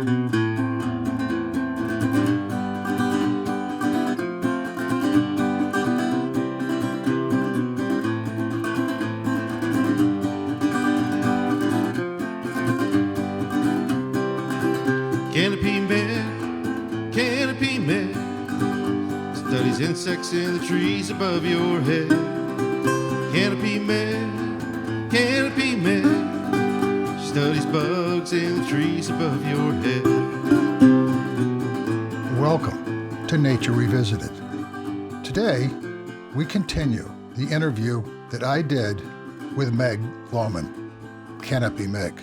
Canopy Meg, Canopy Meg, studies insects in the trees above your head. Canopy Meg, Canopy Meg, she studies bugs in the trees above your head. Welcome to Nature Revisited. Today, we continue the interview that I did with Meg Lowman, Canopy Meg.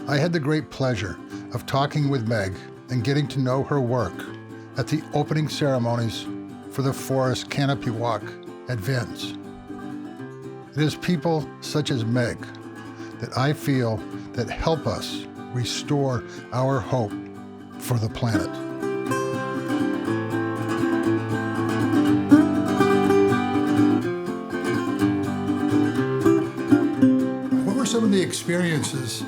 I had the great pleasure of talking with Meg and getting to know her work at the opening ceremonies for the Forest Canopy Walk at Vince. It is people such as Meg that I feel that help us restore our hope for the planet. What were some of the experiences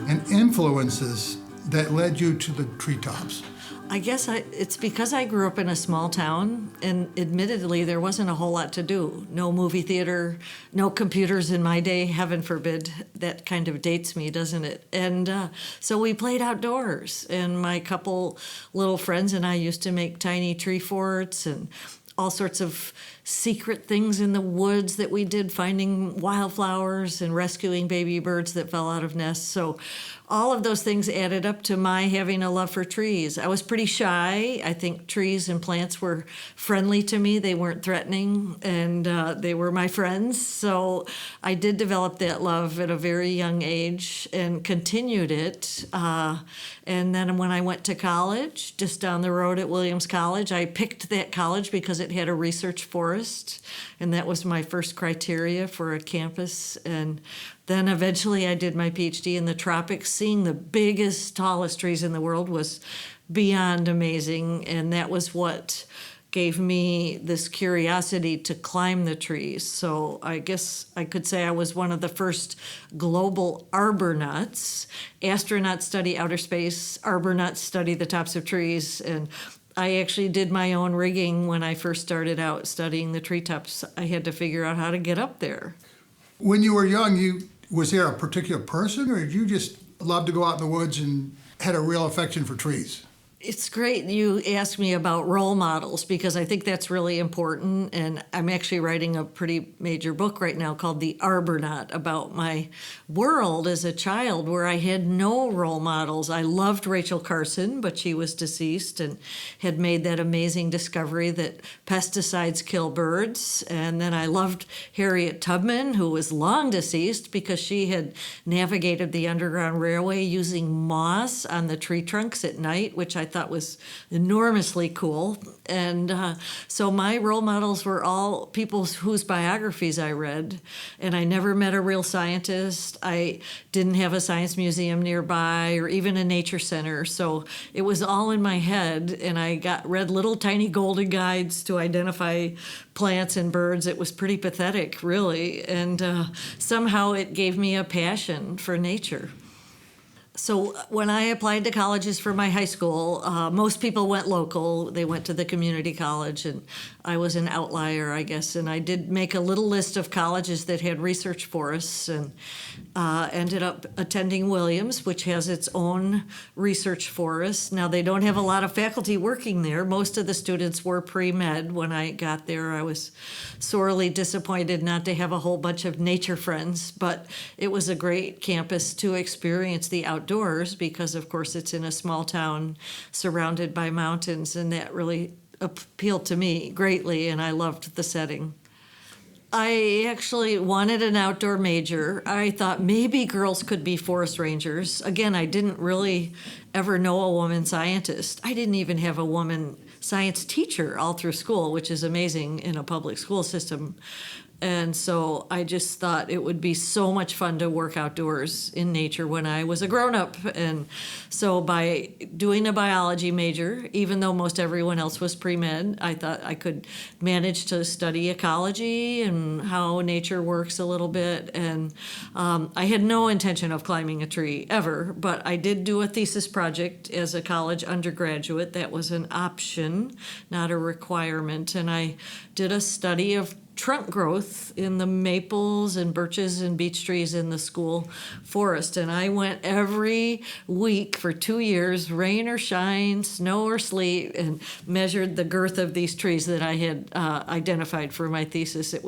and influences that led you to the treetops? I guess it's because I grew up in a small town, and admittedly, there wasn't a whole lot to do. No movie theater, no computers in my day, heaven forbid. That kind of dates me, doesn't it? And so we played outdoors, and my couple little friends and I used to make tiny tree forts and all sorts of secret things in the woods that we did, finding wildflowers and rescuing baby birds that fell out of nests. So all of those things added up to my having a love for trees. I was pretty shy. I think trees and plants were friendly to me. They weren't threatening, and they were my friends. So I did develop that love at a very young age and continued it. And then when I went to college, just down the road at Williams College, I picked that college because it had a research forest, and that was my first criteria for a campus. And then eventually I did my PhD in the tropics. Seeing the biggest, tallest trees in the world was beyond amazing, and that was what gave me this curiosity to climb the trees. So I guess I could say I was one of the first global arbonauts. Astronauts study outer space, arbonauts study the tops of trees, and I actually did my own rigging when I first started out studying the treetops. I had to figure out how to get up there. When you were young, was there a particular person, or did you just love to go out in the woods and had a real affection for trees? It's great you ask me about role models, because I think that's really important. And I'm actually writing a pretty major book right now called The Arbornaut, about my world as a child where I had no role models. I loved Rachel Carson, but she was deceased and had made that amazing discovery that pesticides kill birds. And then I loved Harriet Tubman, who was long deceased because she had navigated the Underground Railway using moss on the tree trunks at night, which I thought was enormously cool. And so my role models were all people whose biographies I read, and I never met a real scientist. I didn't have a science museum nearby or even a nature center, so it was all in my head, and I read little tiny golden guides to identify plants and birds. It was pretty pathetic, really, and somehow it gave me a passion for nature. So when I applied to colleges for my high school, most people went local. They went to the community college, and I was an outlier, I guess. And I did make a little list of colleges that had research forests, and ended up attending Williams, which has its own research forest. Now, they don't have a lot of faculty working there. Most of the students were pre-med. When I got there, I was sorely disappointed not to have a whole bunch of nature friends, but it was a great campus to experience the outdoors because, of course, it's in a small town surrounded by mountains, and that really appealed to me greatly, and I loved the setting. I actually wanted an outdoor major. I thought maybe girls could be forest rangers. Again, I didn't really ever know a woman scientist. I didn't even have a woman science teacher all through school, which is amazing in a public school system. And so I just thought it would be so much fun to work outdoors in nature when I was a grown-up. And so by doing a biology major, even though most everyone else was pre-med, I thought I could manage to study ecology and how nature works a little bit. And I had no intention of climbing a tree ever, but I did do a thesis project as a college undergraduate. That was an option, not a requirement. And I did a study of trunk growth in the maples and birches and beech trees in the school forest. And I went every week for 2 years, rain or shine, snow or sleet, and measured the girth of these trees that I had identified for my thesis. It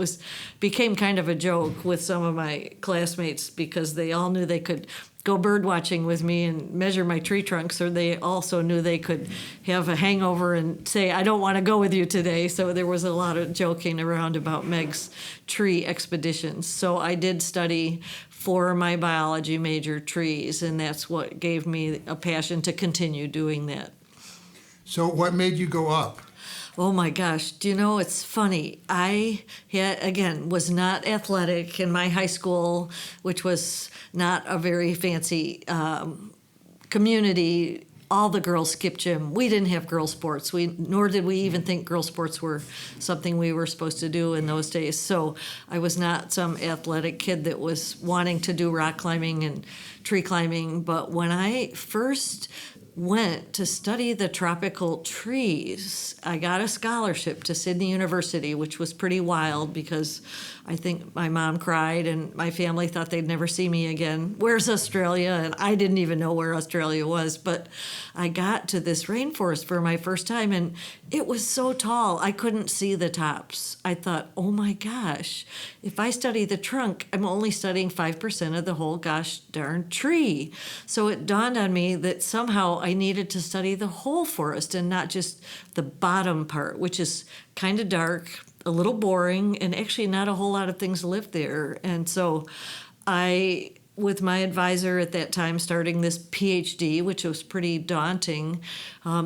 became kind of a joke with some of my classmates because they all knew they could go bird watching with me and measure my tree trunks, or they also knew they could have a hangover and say, I don't want to go with you today. So there was a lot of joking around about Meg's tree expeditions. So I did study for my biology major trees, and that's what gave me a passion to continue doing that. So what made you go up? Oh my gosh, do you know, it's funny. I was not athletic in my high school, which was not a very fancy community. All the girls skipped gym. We didn't have girl sports. Nor did we even think girl sports were something we were supposed to do in those days. So I was not some athletic kid that was wanting to do rock climbing and tree climbing. But when I first went to study the tropical trees, I got a scholarship to Sydney University, which was pretty wild because I think my mom cried and my family thought they'd never see me again. Where's Australia? And I didn't even know where Australia was, but I got to this rainforest for my first time and it was so tall, I couldn't see the tops. I thought, oh my gosh, if I study the trunk, I'm only studying 5% of the whole gosh darn tree. So it dawned on me that somehow I needed to study the whole forest and not just the bottom part, which is kind of dark, a little boring, and actually not a whole lot of things live there. And so I, with my advisor at that time, starting this PhD, which was pretty daunting,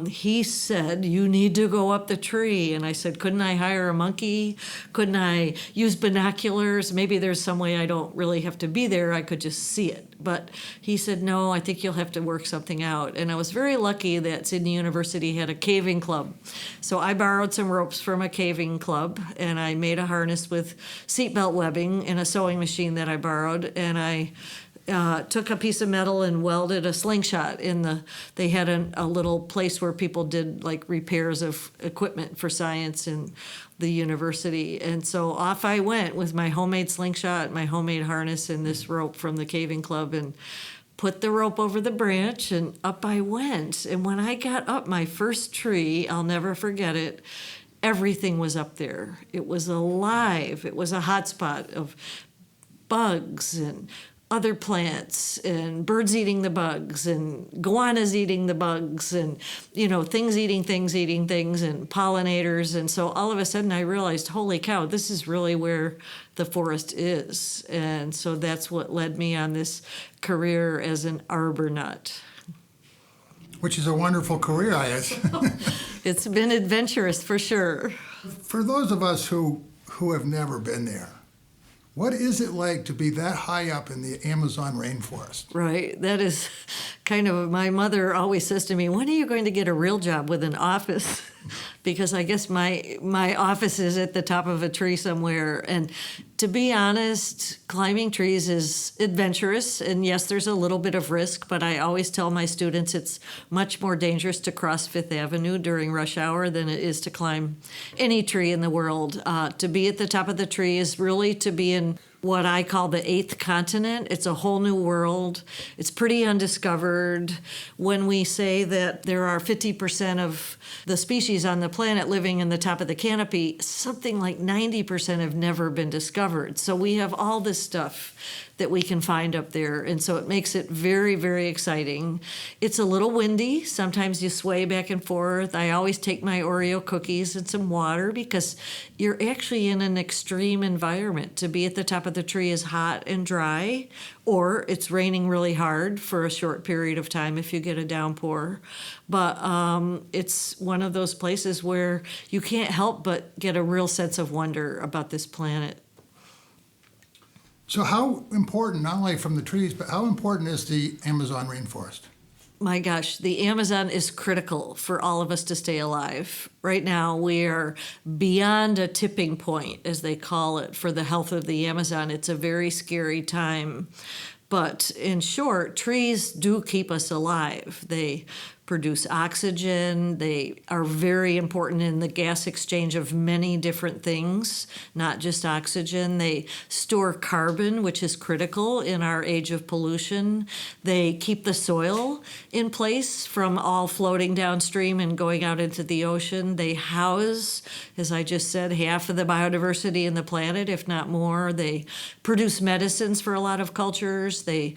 he said, you need to go up the tree. And I said, couldn't I hire a monkey? Couldn't I use binoculars? Maybe there's some way I don't really have to be there. I could just see it. But he said, no, I think you'll have to work something out. And I was very lucky that Sydney University had a caving club. So I borrowed some ropes from a caving club, and I made a harness with seatbelt webbing and a sewing machine that I borrowed, and I took a piece of metal and welded a slingshot they had a little place where people did like repairs of equipment for science in the university. And so off I went with my homemade slingshot, my homemade harness, and this rope from the caving club, and put the rope over the branch, and up I went. And when I got up my first tree, I'll never forget it, everything was up there. It was alive. It was a hotspot of bugs and other plants and birds eating the bugs and goannas eating the bugs and, things eating things and pollinators. And so all of a sudden I realized, holy cow, this is really where the forest is. And so that's what led me on this career as an arbornaut. Which is a wonderful career, I guess. It's been adventurous for sure. For those of us who have never been there, what is it like to be that high up in the Amazon rainforest? Right. That is kind of, my mother always says to me, when are you going to get a real job with an office? Because I guess my office is at the top of a tree somewhere. And to be honest, climbing trees is adventurous. And yes, there's a little bit of risk, but I always tell my students it's much more dangerous to cross Fifth Avenue during rush hour than it is to climb any tree in the world. To be at the top of the tree is really to be in what I call the eighth continent. It's a whole new world. It's pretty undiscovered. When we say that there are 50% of the species on the planet living in the top of the canopy, something like 90% have never been discovered. So we have all this stuff that we can find up there. And so it makes it very, very exciting. It's a little windy. Sometimes you sway back and forth. I always take my Oreo cookies and some water because you're actually in an extreme environment. To be at the top of the tree is hot and dry, or it's raining really hard for a short period of time if you get a downpour. But it's one of those places where you can't help but get a real sense of wonder about this planet. So how important, not only from the trees, but how important is the Amazon rainforest? My gosh, the Amazon is critical for all of us to stay alive. Right now, we are beyond a tipping point, as they call it, for the health of the Amazon. It's a very scary time. But in short, trees do keep us alive. They produce oxygen. They are very important in the gas exchange of many different things, not just oxygen. They store carbon, which is critical in our age of pollution. They keep the soil in place from all floating downstream and going out into the ocean. They house, as I just said, half of the biodiversity in the planet, if not more. They produce medicines for a lot of cultures. They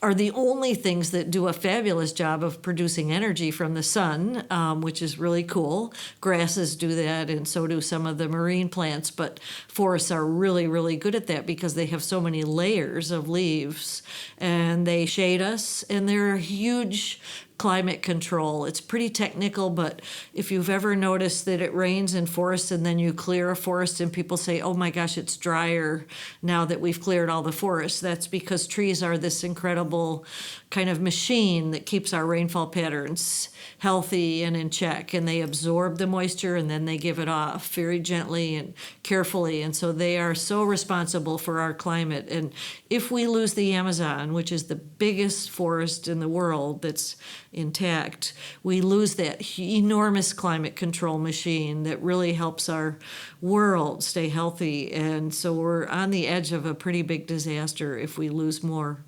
are the only things that do a fabulous job of producing energy from the sun, which is really cool. Grasses do that, and so do some of the marine plants, but forests are really, really good at that because they have so many layers of leaves, and they shade us, and they're a huge climate control. It's pretty technical, but if you've ever noticed that it rains in forests and then you clear a forest and people say, oh my gosh, it's drier now that we've cleared all the forests, that's because trees are this incredible kind of machine that keeps our rainfall patterns healthy and in check, and they absorb the moisture and then they give it off very gently and carefully, and so they are so responsible for our climate. And if we lose the Amazon, which is the biggest forest in the world that's intact, we lose that enormous climate control machine that really helps our world stay healthy, and so we're on the edge of a pretty big disaster if we lose more.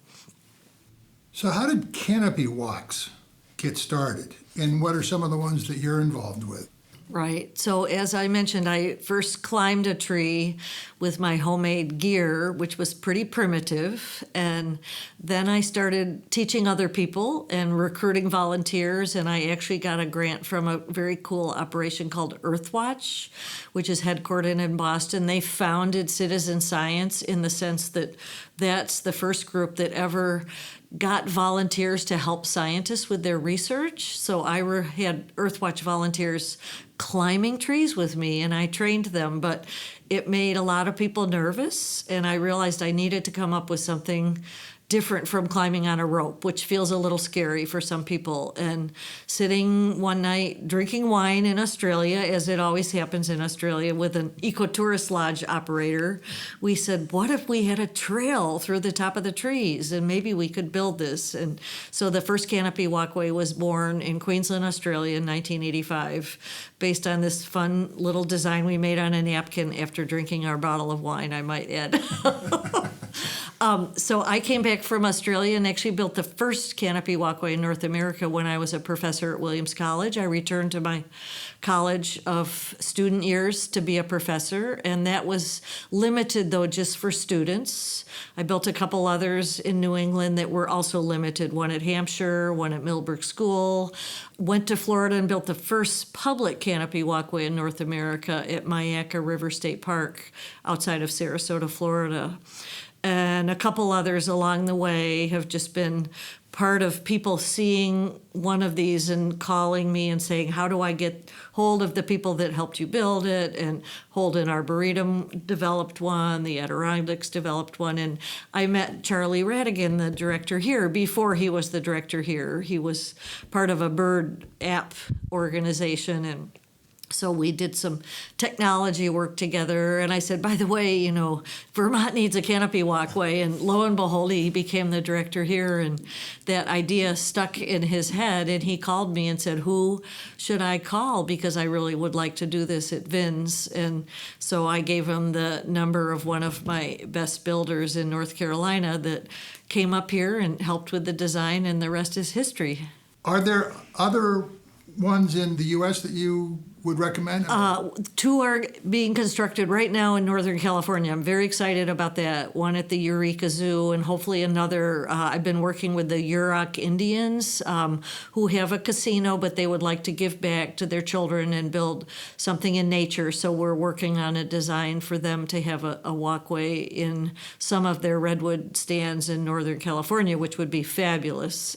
So how did Canopy Walks get started? And what are some of the ones that you're involved with? Right. So as I mentioned, I first climbed a tree with my homemade gear, which was pretty primitive. And then I started teaching other people and recruiting volunteers. And I actually got a grant from a very cool operation called Earthwatch, which is headquartered in Boston. They founded citizen science in the sense that that's the first group that ever got volunteers to help scientists with their research. So I had Earthwatch volunteers climbing trees with me, and I trained them, but it made a lot of people nervous, and I realized I needed to come up with something different from climbing on a rope, which feels a little scary for some people. And sitting one night drinking wine in Australia, as it always happens in Australia, with an ecotourist lodge operator, we said, what if we had a trail through the top of the trees and maybe we could build this? And so the first Canopy Walkway was born in Queensland, Australia in 1985, based on this fun little design we made on a napkin after drinking our bottle of wine, I might add. So I came back from Australia and actually built the first Canopy Walkway in North America when I was a professor at Williams College. I returned to my college of student years to be a professor, and that was limited, though, just for students. I built a couple others in New England that were also limited, one at Hampshire, one at Millbrook School. Went to Florida and built the first public Canopy Walkway in North America at Mayaca River State Park outside of Sarasota, Florida. And a couple others along the way have just been part of people seeing one of these and calling me and saying, how do I get hold of the people that helped you build it? And Holden Arboretum developed one, the Adirondacks developed one, and I met Charlie Radigan, the director here, before he was the director here. He was part of a bird app organization, and so we did some technology work together, and I said, by the way, Vermont needs a Canopy Walkway, and lo and behold, he became the director here, and that idea stuck in his head, and he called me and said, who should I call, because I really would like to do this at VINS, and so I gave him the number of one of my best builders in North Carolina that came up here and helped with the design, and the rest is history. Are there other ones in the U.S. that you would recommend? Two are being constructed right now in Northern California. I'm very excited about that. One at the Eureka Zoo, and hopefully another. I've been working with the Yurok Indians who have a casino, but they would like to give back to their children and build something in nature. So we're working on a design for them to have a walkway in some of their redwood stands in Northern California, which would be fabulous.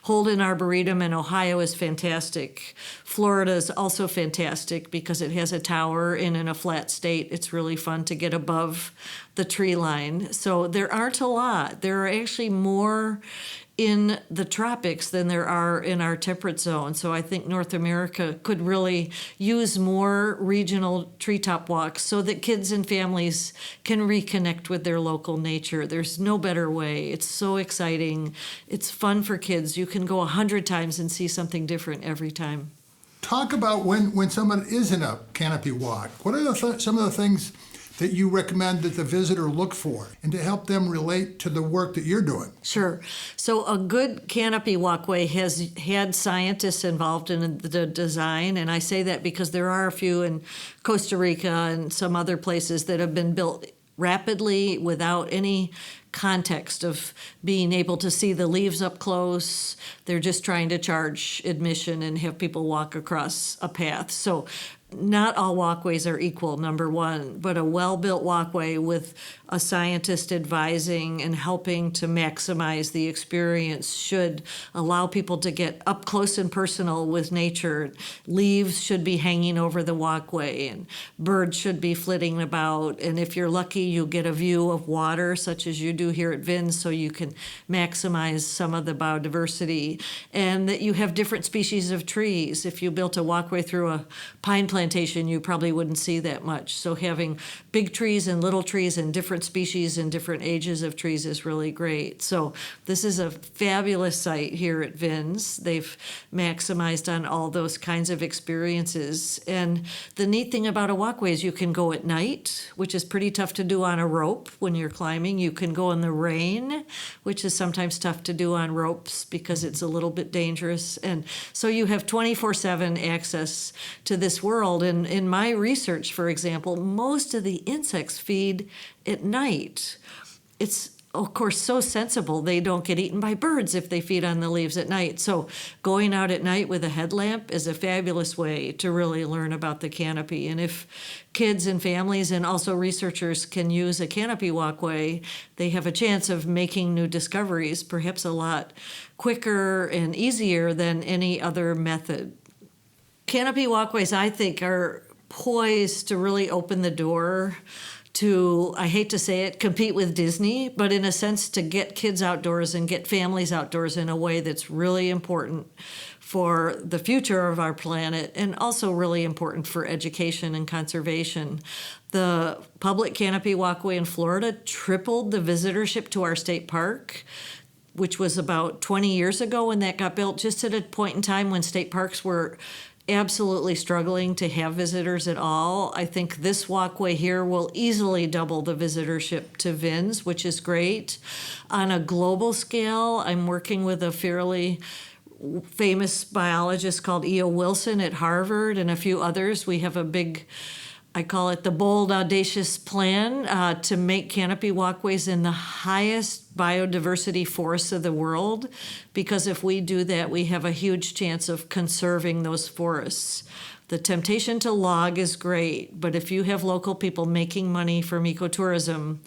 Holden Arboretum in Ohio is fantastic. Florida is also fantastic. fantastic because it has a tower, and in a flat state, it's really fun to get above the tree line. So there aren't a lot. There are actually more in the tropics than there are in our temperate zone. So I think North America could really use more regional treetop walks so that kids and families can reconnect with their local nature. There's no better way. It's so exciting. It's fun for kids. You can go 100 times and see something different every time. Talk about when someone is in a canopy walk. What are some of the things that you recommend that the visitor look for and to help them relate to the work that you're doing? Sure. So a good canopy walkway has had scientists involved in the design, and I say that because there are a few in Costa Rica and some other places that have been built rapidly without any context of being able to see the leaves up close. They're just trying to charge admission and have people walk across a path. So not all walkways are equal, number one, but a well-built walkway with a scientist advising and helping to maximize the experience should allow people to get up close and personal with nature. Leaves should be hanging over the walkway, and birds should be flitting about. And if you're lucky, you'll get a view of water, such as you do here at Vins, so you can maximize some of the biodiversity. And that you have different species of trees. If you built a walkway through a pine plantation, you probably wouldn't see that much. So having big trees and little trees and different species and different ages of trees is really great. So this is a fabulous site here at Vins. They've maximized on all those kinds of experiences. And the neat thing about a walkway is you can go at night, which is pretty tough to do on a rope when you're climbing. You can go in the rain, which is sometimes tough to do on ropes because it's a little bit dangerous. And so you have 24/7 access to this world. And in my research, for example, most of the insects feed at night. It's, of course, so sensible they don't get eaten by birds if they feed on the leaves at night. So going out at night with a headlamp is a fabulous way to really learn about the canopy. And if kids and families and also researchers can use a canopy walkway, they have a chance of making new discoveries, perhaps a lot quicker and easier than any other method. Canopy walkways, I think, are poised to really open the door to, I hate to say it, compete with Disney, but in a sense to get kids outdoors and get families outdoors in a way that's really important for the future of our planet and also really important for education and conservation. The public canopy walkway in Florida tripled the visitorship to our state park, which was about 20 years ago when that got built, just at a point in time when state parks were absolutely struggling to have visitors at all. I think this walkway here will easily double the visitorship to Vins, which is great. On a global scale, I'm working with a fairly famous biologist called E.O. Wilson at Harvard and a few others. We have a big, I call it the bold, audacious plan to make canopy walkways in the highest biodiversity forests of the world, because if we do that, we have a huge chance of conserving those forests. The temptation to log is great, but if you have local people making money from ecotourism,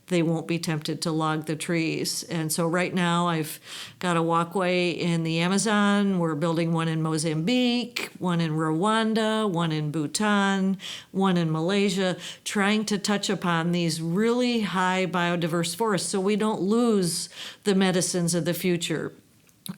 they won't be tempted to log the trees. And so right now I've got a walkway in the Amazon. We're building one in Mozambique, one in Rwanda, one in Bhutan, one in Malaysia, trying to touch upon these really high biodiverse forests so we don't lose the medicines of the future,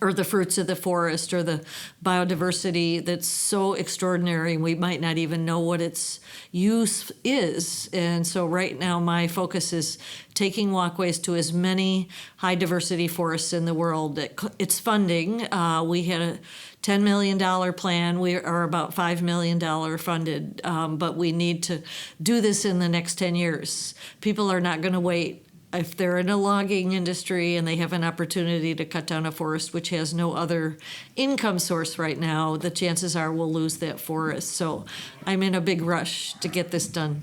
or the fruits of the forest, or the biodiversity that's so extraordinary we might not even know what its use is. And so right now my focus is taking walkways to as many high diversity forests in the world. It's funding. We had a $10 million plan. We are about $5 million funded, but we need to do this in the next 10 years. People are not going to wait. If they're in a logging industry and they have an opportunity to cut down a forest which has no other income source right now, the chances are we'll lose that forest. So I'm in a big rush to get this done.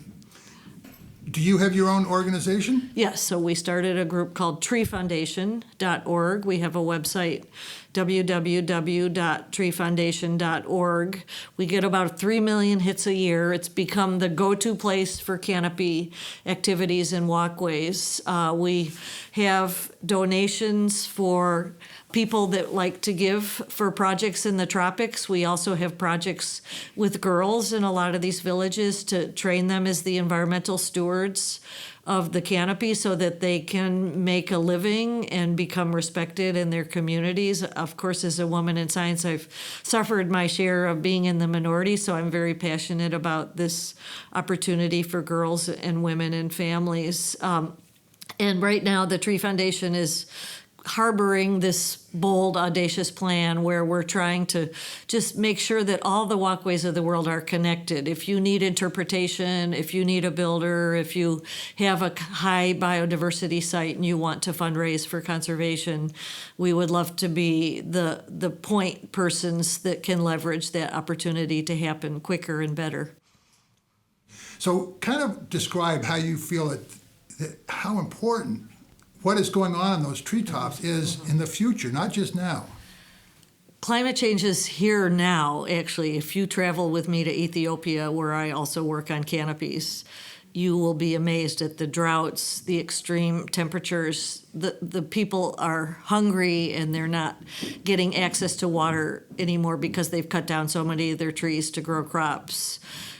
Do you have your own organization? Yes, so we started a group called treefoundation.org. We have a website www.treefoundation.org. We get about 3 million hits a year. It's become the go-to place for canopy activities and walkways. We have donations for people that like to give for projects in the tropics. We also have projects with girls in a lot of these villages to train them as the environmental stewards of the canopy so that they can make a living and become respected in their communities. Of course, as a woman in science, I've suffered my share of being in the minority, so I'm very passionate about this opportunity for girls and women and families. And right now, the Tree Foundation is harboring this bold, audacious plan where we're trying to just make sure that all the walkways of the world are connected. If you need interpretation, if you need a builder, if you have a high biodiversity site and you want to fundraise for conservation, we would love to be the point persons that can leverage that opportunity to happen quicker and better. So kind of describe how you feel that how important what is going on in those treetops is in the future, not just now. Climate change is here now, actually. If you travel with me to Ethiopia, where I also work on canopies, you will be amazed at the droughts, the extreme temperatures. The people are hungry and they're not getting access to water anymore because they've cut down so many of their trees to grow crops.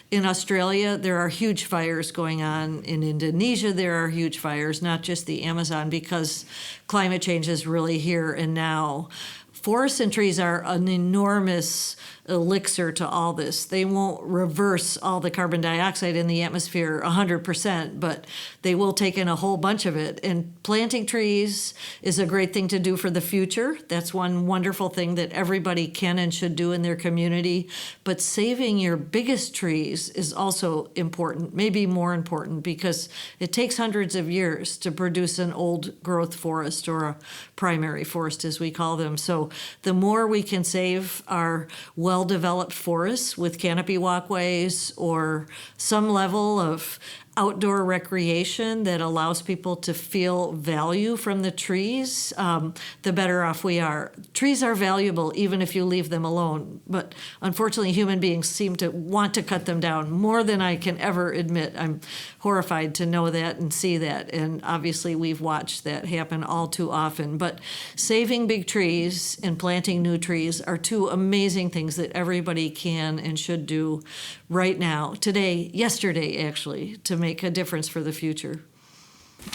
In Australia, there are huge fires going on. In Indonesia, there are huge fires, not just the Amazon, because climate change is really here and now. Forests and trees are an enormous elixir to all this. They won't reverse all the carbon dioxide in the atmosphere 100%, but they will take in a whole bunch of it. And planting trees is a great thing to do for the future. That's one wonderful thing that everybody can and should do in their community. But saving your biggest trees is also important, maybe more important, because it takes hundreds of years to produce an old growth forest or a primary forest, as we call them. So the more we can save our well-developed forests with canopy walkways or some level of outdoor recreation that allows people to feel value from the trees, the better off we are. Trees are valuable even if you leave them alone, but unfortunately human beings seem to want to cut them down more than I can ever admit. I'm horrified to know that and see that, and obviously we've watched that happen all too often. But saving big trees and planting new trees are two amazing things that everybody can and should do right now, today, yesterday actually, to make a difference for the future.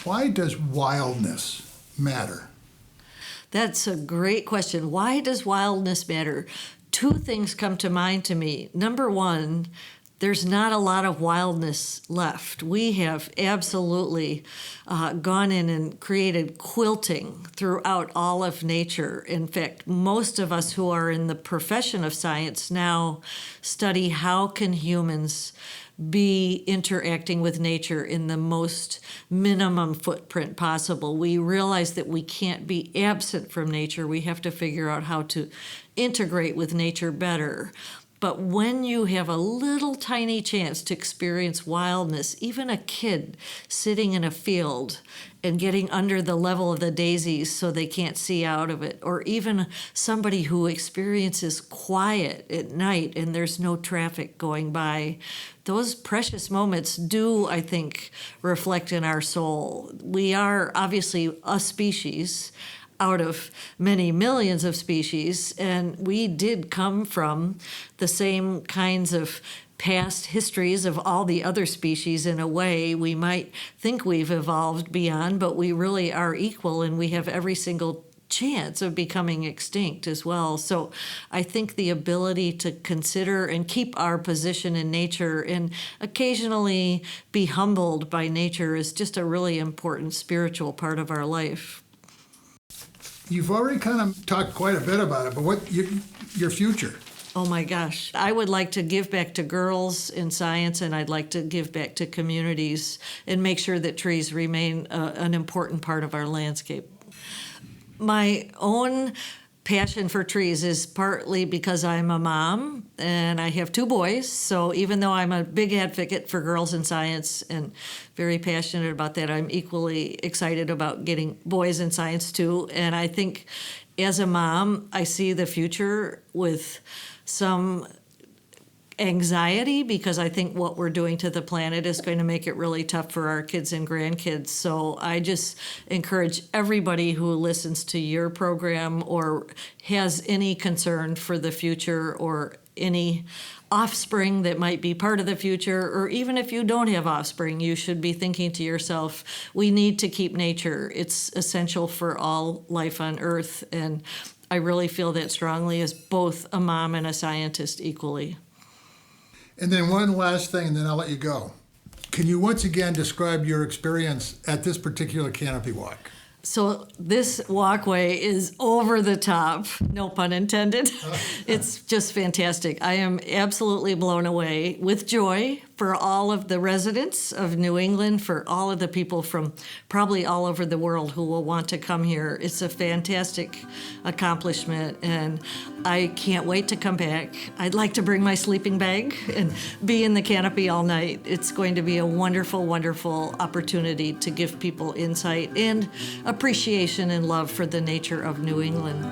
Why does wildness matter? That's a great question. Why does wildness matter? Two things come to mind to me. Number one, there's not a lot of wildness left. We have absolutely gone in and created quilting throughout all of nature. In fact, most of us who are in the profession of science now study how can humans be interacting with nature in the most minimum footprint possible. We realize that we can't be absent from nature. We have to figure out how to integrate with nature better. But when you have a little tiny chance to experience wildness, even a kid sitting in a field and getting under the level of the daisies so they can't see out of it, or even somebody who experiences quiet at night and there's no traffic going by, those precious moments do, I think, reflect in our soul. We are obviously a species out of many millions of species, and we did come from the same kinds of past histories of all the other species. In a way, we might think we've evolved beyond, but we really are equal, and we have every single chance of becoming extinct as well. So I think the ability to consider and keep our position in nature and occasionally be humbled by nature is just a really important spiritual part of our life. You've already kind of talked quite a bit about it, but what your future? Oh my gosh. I would like to give back to girls in science, and I'd like to give back to communities and make sure that trees remain an important part of our landscape. My own passion for trees is partly because I'm a mom and I have two boys. So even though I'm a big advocate for girls in science and very passionate about that, I'm equally excited about getting boys in science too. And I think as a mom, I see the future with some anxiety because I think what we're doing to the planet is going to make it really tough for our kids and grandkids. So I just encourage everybody who listens to your program or has any concern for the future or any offspring that might be part of the future, or even if you don't have offspring, you should be thinking to yourself, we need to keep nature. It's essential for all life on Earth. And I really feel that strongly as both a mom and a scientist equally. And then one last thing, and then I'll let you go. Can you once again describe your experience at this particular Canopy Walk? So this walkway is over the top, no pun intended. It's just fantastic. I am absolutely blown away with joy for all of the residents of New England, for all of the people from probably all over the world who will want to come here. It's a fantastic accomplishment, and I can't wait to come back. I'd like to bring my sleeping bag and be in the canopy all night. It's going to be a wonderful, wonderful opportunity to give people insight and appreciation and love for the nature of New England.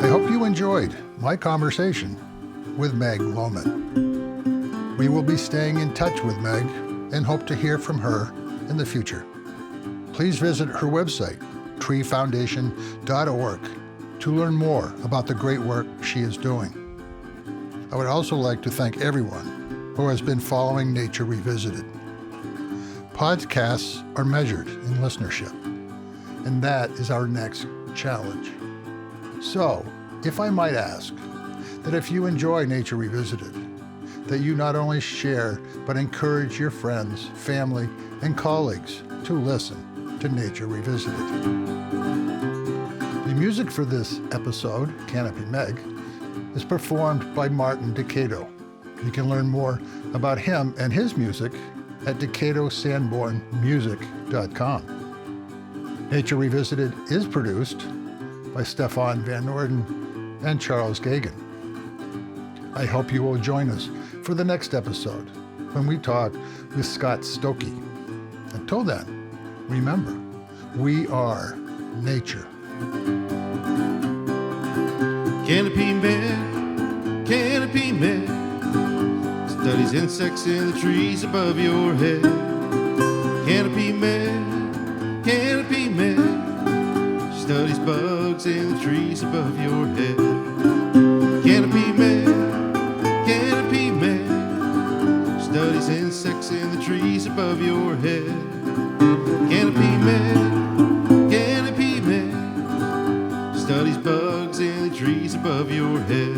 I hope you enjoyed my conversation with Meg Lowman. We will be staying in touch with Meg and hope to hear from her in the future. Please visit her website, treefoundation.org, to learn more about the great work she is doing. I would also like to thank everyone who has been following Nature Revisited. Podcasts are measured in listenership, and that is our next challenge. So, if I might ask, that if you enjoy Nature Revisited, that you not only share, but encourage your friends, family, and colleagues to listen to Nature Revisited. The music for this episode, Canopy Meg, is performed by Martin Decato. You can learn more about him and his music at decatosanbornmusic.com. Nature Revisited is produced by Stefan Van Norden and Charles Gagan. I hope you will join us for the next episode when we talk with Scott Stokey. Until then, remember, we are nature. Canopy Meg, studies insects in the trees above your head. Canopy Meg, she studies bugs in the trees above your head. Canopy Meg, studies insects in the trees above your head. Canopy Meg, studies bugs in the trees above your head.